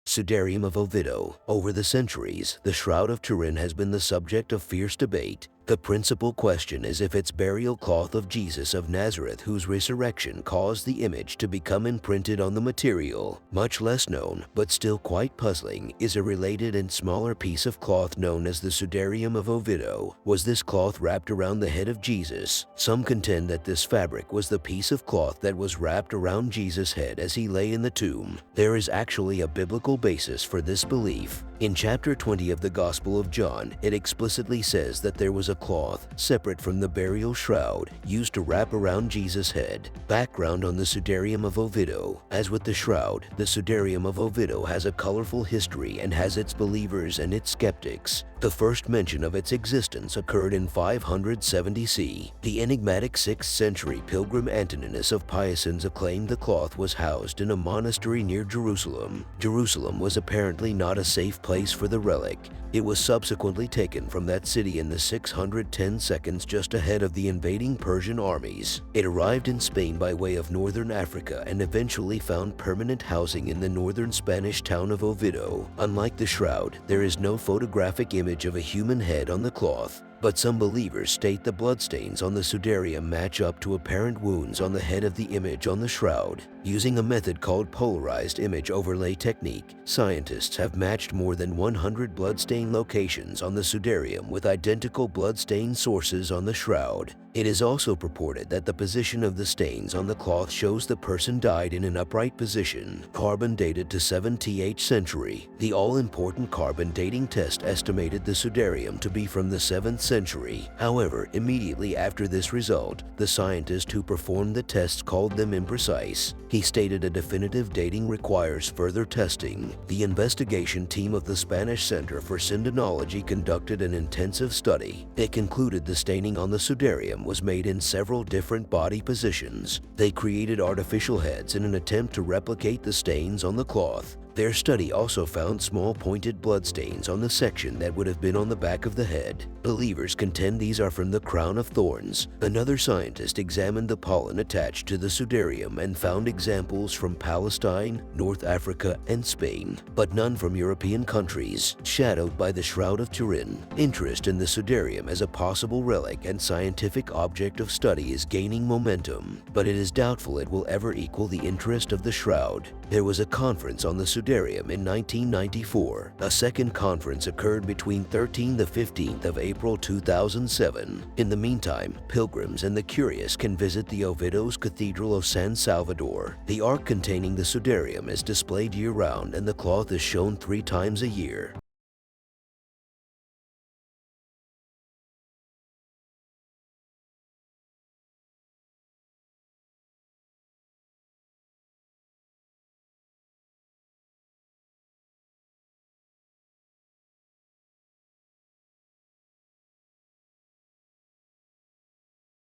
Sudarium of Oviedo. Over the centuries, the Shroud of Turin has been the subject of fierce debate. The principal question is if its burial cloth of Jesus of Nazareth, whose resurrection caused the image to become imprinted on the material. Much less known, but still quite puzzling, is a related and smaller piece of cloth known as the Sudarium of Oviedo. Was this cloth wrapped around the head of Jesus? Some contend that this fabric was the piece of cloth that was wrapped around Jesus' head as he lay in the tomb. There is actually a biblical basis for this belief. In chapter 20 of the Gospel of John, it explicitly says that there was a cloth, separate from the burial shroud, used to wrap around Jesus' head. Background on the Sudarium of Oviedo. As with the shroud, the Sudarium of Oviedo has a colorful history and has its believers and its skeptics. The first mention of its existence occurred in 570 CE. The enigmatic 6th century pilgrim Antoninus of Piacenza claimed the cloth was housed in a monastery near Jerusalem. Jerusalem was apparently not a safe place for the relic. It was subsequently taken from that city in the 610 seconds just ahead of the invading Persian armies. It arrived in Spain by way of northern Africa and eventually found permanent housing in the northern Spanish town of Oviedo. Unlike the shroud, there is no photographic image of a human head on the cloth, but some believers state the bloodstains on the Sudarium match up to apparent wounds on the head of the image on the shroud. Using a method called polarized image overlay technique, scientists have matched more than 100 bloodstain locations on the Sudarium with identical bloodstain sources on the shroud. It is also purported that the position of the stains on the cloth shows the person died in an upright position. Carbon dated to 7th century. The all-important carbon dating test estimated the Sudarium to be from the 7th century. However, immediately after this result, the scientist who performed the tests called them imprecise. He stated a definitive dating requires further testing. The investigation team of the Spanish Center for Sindonology conducted an intensive study. It concluded the staining on the Sudarium was made in several different body positions. They created artificial heads in an attempt to replicate the stains on the cloth. Their study also found small pointed bloodstains on the section that would have been on the back of the head. Believers contend these are from the crown of thorns. Another scientist examined the pollen attached to the Sudarium and found examples from Palestine, North Africa, and Spain, but none from European countries. Shadowed by the Shroud of Turin, interest in the Sudarium as a possible relic and scientific object of study is gaining momentum, but it is doubtful it will ever equal the interest of the shroud. There was a conference on the Sudarium in 1994. A second conference occurred between 13th to 15th of April 2007. In the meantime, pilgrims and the curious can visit the Oviedo's Cathedral of San Salvador. The ark containing the Sudarium is displayed year-round and the cloth is shown 3 times a year.